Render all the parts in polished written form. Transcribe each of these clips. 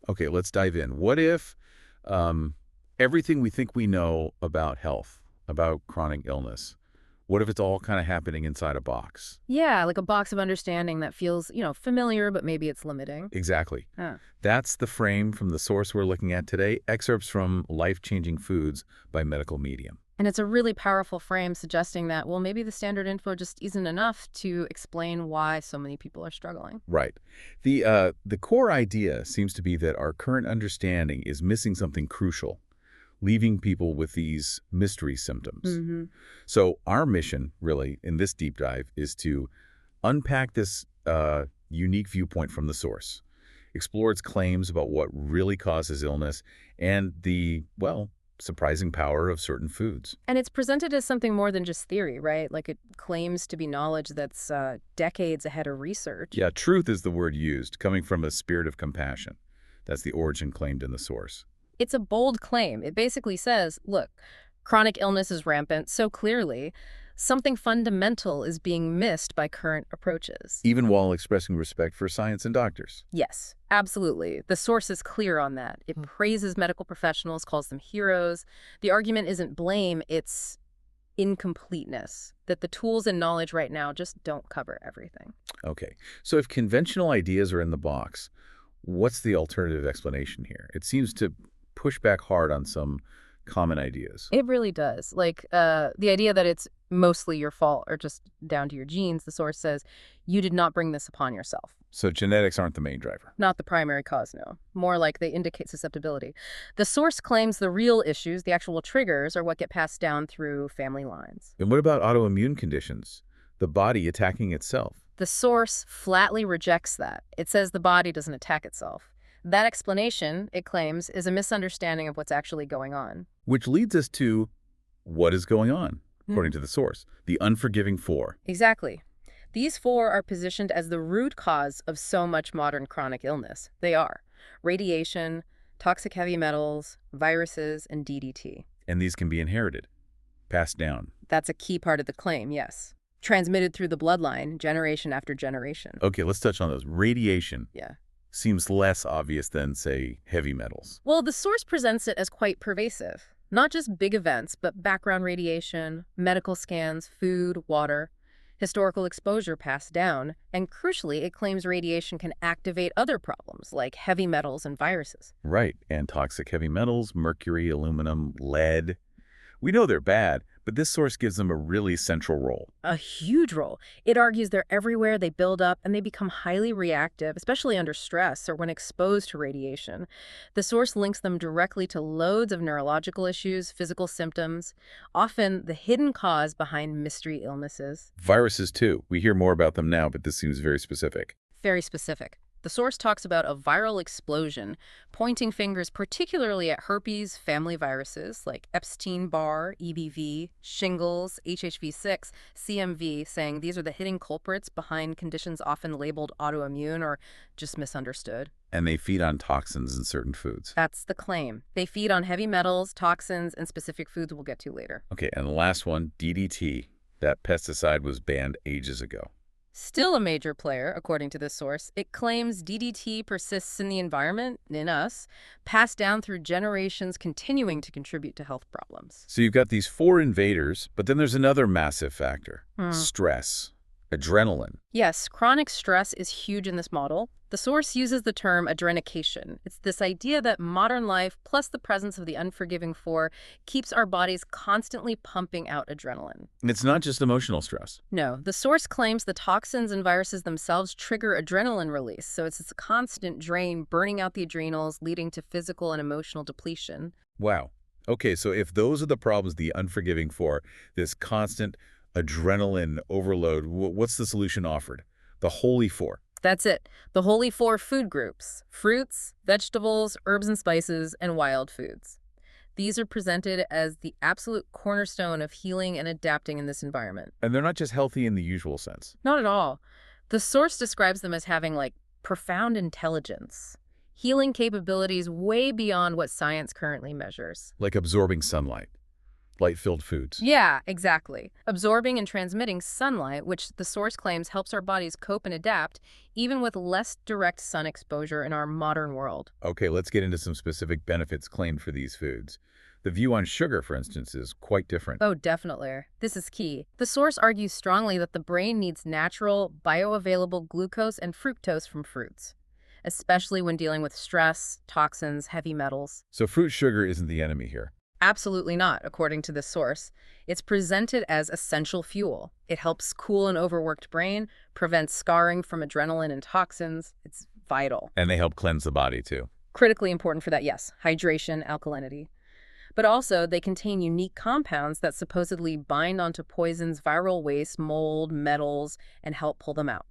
Okay, let's dive in. What if um, everything we think we know about health, about chronic illness, what if it's all kind of happening inside a box? Yeah, like a box of understanding that feels, familiar, but maybe it's limiting. Exactly. Huh. That's the frame from the source we're looking at today, excerpts from Life-Changing Foods by Medical Medium. And it's a really powerful frame suggesting that, well, maybe the standard info just isn't enough to explain why so many people are struggling. Right. The core idea seems to be that our current understanding is missing something crucial, leaving people with these mystery symptoms. Hmm. So our mission, really, in this deep dive is to unpack this unique viewpoint from the source, explore its claims about what really causes illness, and the, well, surprising power of certain foods. And it's presented as something more than just theory, right? Like it claims to be knowledge that's decades ahead of research. Yeah, truth is the word used, coming from a spirit of compassion. That's the origin claimed in the source. It's a bold claim. It basically says, look, chronic illness is rampant so clearly, something fundamental is being missed by current approaches. Even while expressing respect for science and doctors. Yes, absolutely. The source is clear on that. It praises medical professionals, calls them heroes. The argument isn't blame, it's incompleteness, that the tools and knowledge right now just don't cover everything. Okay, so if conventional ideas are in the box, what's the alternative explanation here? It seems to push back hard on some common ideas. It really does. Like the idea that it's mostly your fault or just down to your genes, the source says, you did not bring this upon yourself. So genetics aren't the main driver. Not the primary cause, no. More like they indicate susceptibility. The source claims the real issues, the actual triggers, are what get passed down through family lines. And what about autoimmune conditions? The body attacking itself. The source flatly rejects that. It says the body doesn't attack itself. That explanation, it claims, is a misunderstanding of what's actually going on. Which leads us to what is going on, according to the source, the Unforgiving Four. Exactly. These four are positioned as the root cause of so much modern chronic illness. They are radiation, toxic heavy metals, viruses, and DDT. And these can be inherited, passed down. That's a key part of the claim, yes. Transmitted through the bloodline, generation after generation. Okay, let's touch on those. Radiation Yeah. seems less obvious than, say, heavy metals. Well, the source presents it as quite pervasive. Not just big events, but background radiation, medical scans, food, water, historical exposure passed down, and crucially, it claims radiation can activate other problems like heavy metals and viruses. Right, and toxic heavy metals, mercury, aluminum, lead. We know they're bad, but this source gives them a really central role. A huge role. It argues they're everywhere, they build up, and they become highly reactive, especially under stress or when exposed to radiation. The source links them directly to loads of neurological issues, physical symptoms, often the hidden cause behind mystery illnesses. Viruses, too. We hear more about them now, but this seems very specific. Very specific. The source talks about a viral explosion, pointing fingers particularly at herpes family viruses like Epstein-Barr, EBV, shingles, HHV6, CMV, saying these are the hidden culprits behind conditions often labeled autoimmune or just misunderstood. And they feed on toxins in certain foods. That's the claim. They feed on heavy metals, toxins, and specific foods we'll get to later. Okay, and the last one, DDT. That pesticide was banned ages ago. Still a major player, according to this source. It claims DDT persists in the environment, in us, passed down through generations, continuing to contribute to health problems. So you've got these four invaders, but then there's another massive factor. Stress. Adrenaline. Yes, chronic stress is huge in this model. The source uses the term adrenication. It's this idea that modern life, plus the presence of the Unforgiving Four, keeps our bodies constantly pumping out adrenaline. And it's not just emotional stress. No, the source claims the toxins and viruses themselves trigger adrenaline release, so it's a constant drain, burning out the adrenals, leading to physical and emotional depletion. Wow. Okay, so if those are the problems the Unforgiving Four, this constant adrenaline overload, what's the solution offered? The Holy Four. That's it. The holy four food groups: fruits, vegetables, herbs and spices, and wild foods. These are presented as the absolute cornerstone of healing and adapting in this environment. And they're not just healthy in the usual sense. Not at all. The source describes them as having, like, profound intelligence, healing capabilities way beyond what science currently measures. Like absorbing sunlight, light-filled foods. Yeah, exactly. Absorbing and transmitting sunlight, which the source claims helps our bodies cope and adapt, even with less direct sun exposure in our modern world. Okay, let's get into some specific benefits claimed for these foods. The view on sugar, for instance, is quite different. Oh, definitely. This is key. The source argues strongly that the brain needs natural, bioavailable glucose and fructose from fruits, especially when dealing with stress, toxins, heavy metals. So fruit sugar isn't the enemy here. Absolutely not, according to this source. It's presented as essential fuel. It helps cool an overworked brain, prevents scarring from adrenaline and toxins. It's vital. And they help cleanse the body, too. Critically important for that, yes, hydration, alkalinity. But also, they contain unique compounds that supposedly bind onto poisons, viral waste, mold, metals, and help pull them out.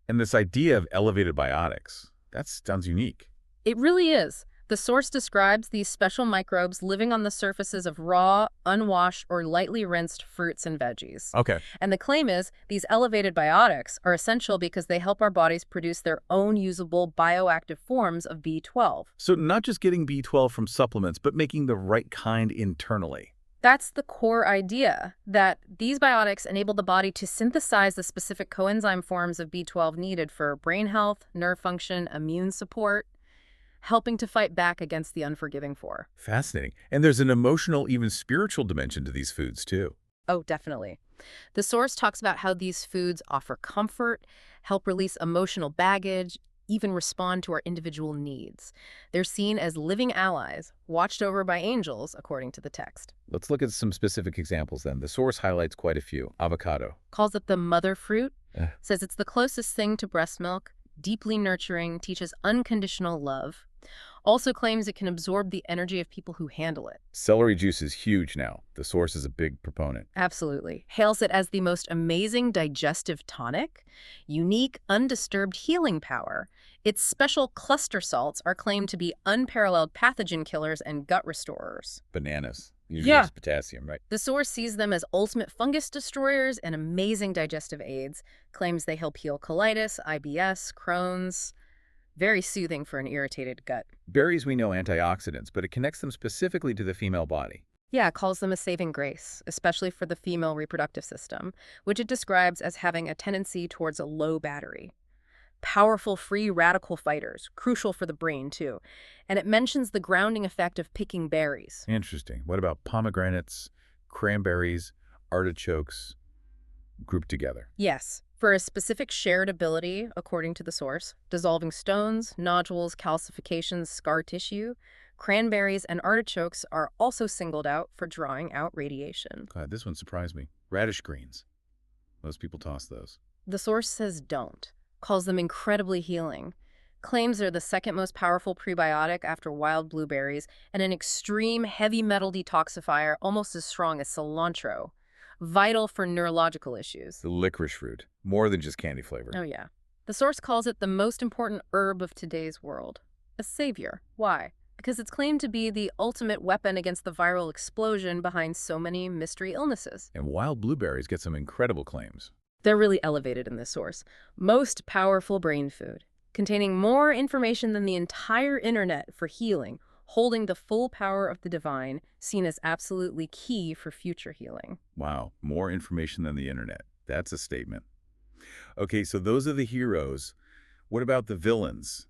And this idea of elevated biotics, that sounds unique. It really is. The source describes these special microbes living on the surfaces of raw, unwashed, or lightly rinsed fruits and veggies. Okay. And the claim is these elevated biotics are essential because they help our bodies produce their own usable bioactive forms of B12. So not just getting B12 from supplements, but making the right kind internally. That's the core idea, that these biotics enable the body to synthesize the specific coenzyme forms of B12 needed for brain health, nerve function, immune support, helping to fight back against the Unforgiving Four. Fascinating. And there's an emotional, even spiritual dimension to these foods, too. Oh, definitely. The source talks about how these foods offer comfort, help release emotional baggage, even respond to our individual needs. They're seen as living allies, watched over by angels, according to the text. Let's look at some specific examples then. The source highlights quite a few. Avocado. Calls it the mother fruit, Uh. says it's the closest thing to breast milk, deeply nurturing, teaches unconditional love. Also claims it can absorb the energy of people who handle it. Celery juice is huge now. The source is a big proponent. Absolutely. Hails it as the most amazing digestive tonic, unique, undisturbed healing power. Its special cluster salts are claimed to be unparalleled pathogen killers and gut restorers. Bananas. Usually Yeah. it's potassium, right? The source sees them as ultimate fungus destroyers and amazing digestive aids, claims they help heal colitis, IBS, Crohn's. Very soothing for an irritated gut. Berries we know antioxidants, but it connects them specifically to the female body. Yeah, calls them a saving grace, especially for the female reproductive system, which it describes as having a tendency towards a low battery. Powerful free radical fighters, crucial for the brain too. And it mentions the grounding effect of picking berries. Interesting. What about pomegranates, cranberries, artichokes grouped together? Yes, for a specific shared ability, according to the source, dissolving stones, nodules, calcifications, scar tissue, cranberries and artichokes are also singled out for drawing out radiation. God, this one surprised me. Radish greens. Most people toss those. The source says don't, calls them incredibly healing, claims they're the second most powerful prebiotic after wild blueberries, and an extreme heavy metal detoxifier almost as strong as cilantro, vital for neurological issues. The licorice fruit. More than just candy flavor. Oh yeah. The source calls it the most important herb of today's world. A savior. Why? Because it's claimed to be the ultimate weapon against the viral explosion behind so many mystery illnesses. And wild blueberries get some incredible claims. They're really elevated in this source. Most powerful brain food, containing more information than the entire internet for healing, holding the full power of the divine, seen as absolutely key for future healing. Wow, more information than the internet. That's a statement. Okay, so those are the heroes. What about the villains?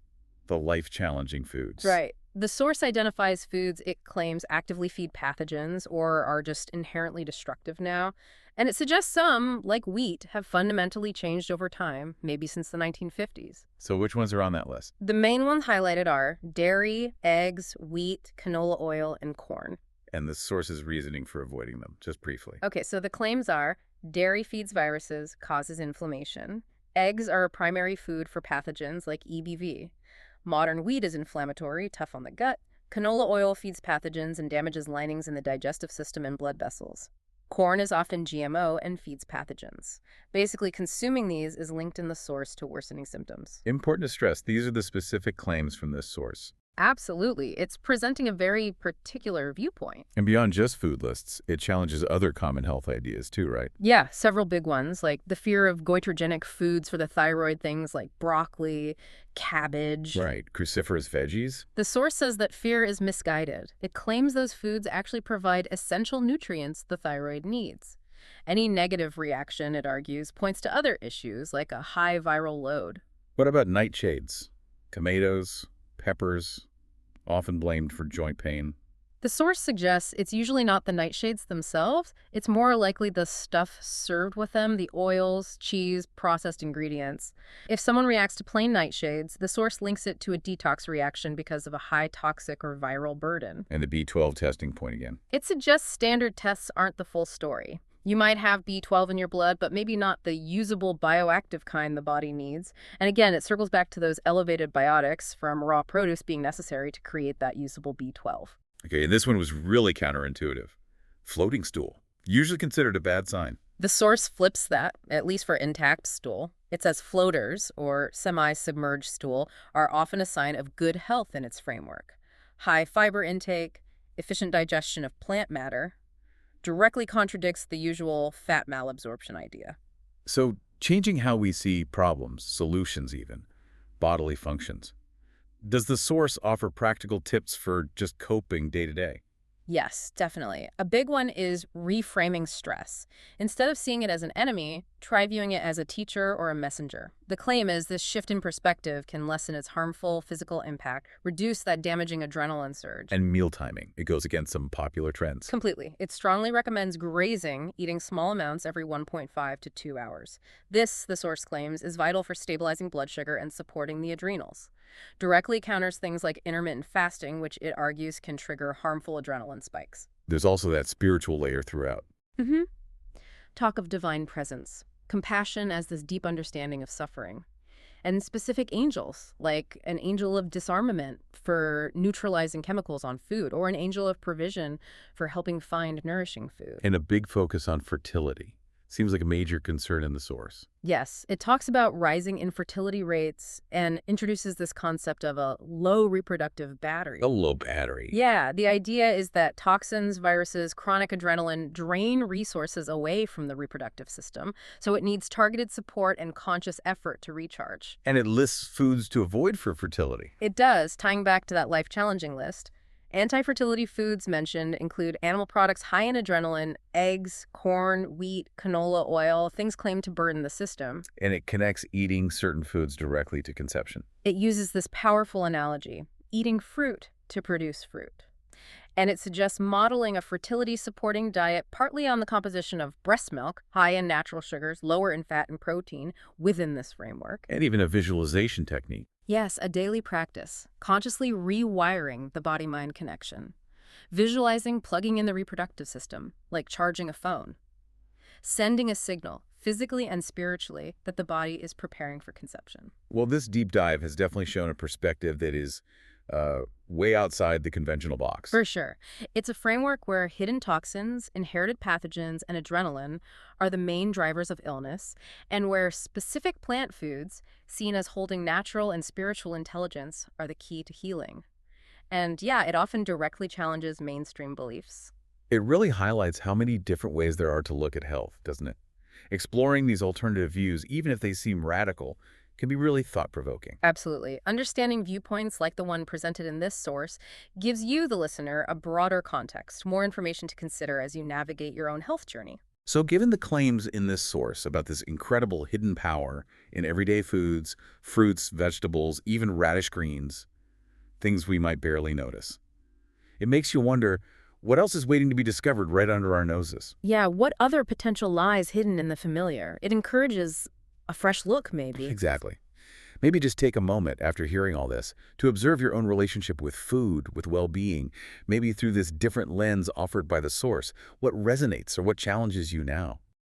The life-challenging foods. Right. The source identifies foods it claims actively feed pathogens or are just inherently destructive now. And it suggests some, like wheat, have fundamentally changed over time, maybe since the 1950s. So which ones are on that list? The main ones highlighted are dairy, eggs, wheat, canola oil, and corn. And the source's reasoning for avoiding them, just briefly. Okay, so the claims are dairy feeds viruses, causes inflammation. Eggs are a primary food for pathogens like EBV. Modern wheat is inflammatory, tough on the gut. Canola oil feeds pathogens and damages linings in the digestive system and blood vessels. Corn is often GMO and feeds pathogens. Basically, consuming these is linked in the source to worsening symptoms. Important to stress, these are the specific claims from this source. Absolutely. It's presenting a very particular viewpoint. And beyond just food lists, it challenges other common health ideas too, right? Yeah, several big ones, like the fear of goitrogenic foods for the thyroid, things like broccoli, cabbage. Right. Cruciferous veggies? The source says that fear is misguided. It claims those foods actually provide essential nutrients the thyroid needs. Any negative reaction, it argues, points to other issues like a high viral load. What about nightshades? Tomatoes, peppers, often blamed for joint pain. The source suggests it's usually not the nightshades themselves, it's more likely the stuff served with them, the oils, cheese, processed ingredients. If someone reacts to plain nightshades, the source links it to a detox reaction because of a high toxic or viral burden. And the B12 testing point again. It suggests standard tests aren't the full story. You might have B12 in your blood, but maybe not the usable bioactive kind the body needs. And again, it circles back to those elevated biotics from raw produce being necessary to create that usable B12. Okay, and this one was really counterintuitive. Floating stool, usually considered a bad sign. The source flips that, at least for intact stool. It says floaters, or semi-submerged stool, are often a sign of good health in its framework. High fiber intake, efficient digestion of plant matter, directly contradicts the usual fat malabsorption idea. So, changing how we see problems, solutions even, bodily functions. Does the source offer practical tips for just coping day to day? Yes, definitely. A big one is reframing stress. Instead of seeing it as an enemy, try viewing it as a teacher or a messenger. The claim is this shift in perspective can lessen its harmful physical impact, reduce that damaging adrenaline surge. And meal timing. It goes against some popular trends. Completely. It strongly recommends grazing, eating small amounts every 1.5 to 2 hours. This, the source claims, is vital for stabilizing blood sugar and supporting the adrenals. Directly counters things like intermittent fasting, which it argues can trigger harmful adrenaline spikes. There's also that spiritual layer throughout. Mm-hmm. Talk of divine presence, compassion as this deep understanding of suffering, and specific angels, like an angel of disarmament for neutralizing chemicals on food, or an angel of provision for helping find nourishing food. And a big focus on fertility. Seems like a major concern in the source. Yes, it talks about rising infertility rates and introduces this concept of a low reproductive battery. A low battery. Yeah, the idea is that toxins, viruses, chronic adrenaline drain resources away from the reproductive system, so it needs targeted support and conscious effort to recharge. And it lists foods to avoid for fertility. It does, tying back to that life-challenging list. Anti-fertility foods mentioned include animal products high in adrenaline, eggs, corn, wheat, canola oil, things claimed to burden the system. And it connects eating certain foods directly to conception. It uses this powerful analogy, eating fruit to produce fruit. And it suggests modeling a fertility-supporting diet partly on the composition of breast milk, high in natural sugars, lower in fat and protein, within this framework. And even a visualization technique. Yes, a daily practice, consciously rewiring the body-mind connection. Visualizing plugging in the reproductive system, like charging a phone. Sending a signal, physically and spiritually, that the body is preparing for conception. Well, this deep dive has definitely shown a perspective that is way outside the conventional box. For sure. It's a framework where hidden toxins, inherited pathogens, and adrenaline are the main drivers of illness, and where specific plant foods, seen as holding natural and spiritual intelligence, are the key to healing. And yeah, it often directly challenges mainstream beliefs. It really highlights how many different ways there are to look at health, doesn't it? Exploring these alternative views, even if they seem radical, can be really thought-provoking. Absolutely. Understanding viewpoints like the one presented in this source gives you, the listener, a broader context, more information to consider as you navigate your own health journey. So given the claims in this source about this incredible hidden power in everyday foods, fruits, vegetables, even radish greens, things we might barely notice, it makes you wonder, what else is waiting to be discovered right under our noses? Yeah, what other potential lies hidden in the familiar? It encourages a fresh look, maybe. Exactly. Maybe just take a moment after hearing all this to observe your own relationship with food, with well-being, maybe through this different lens offered by the source. What resonates or what challenges you now?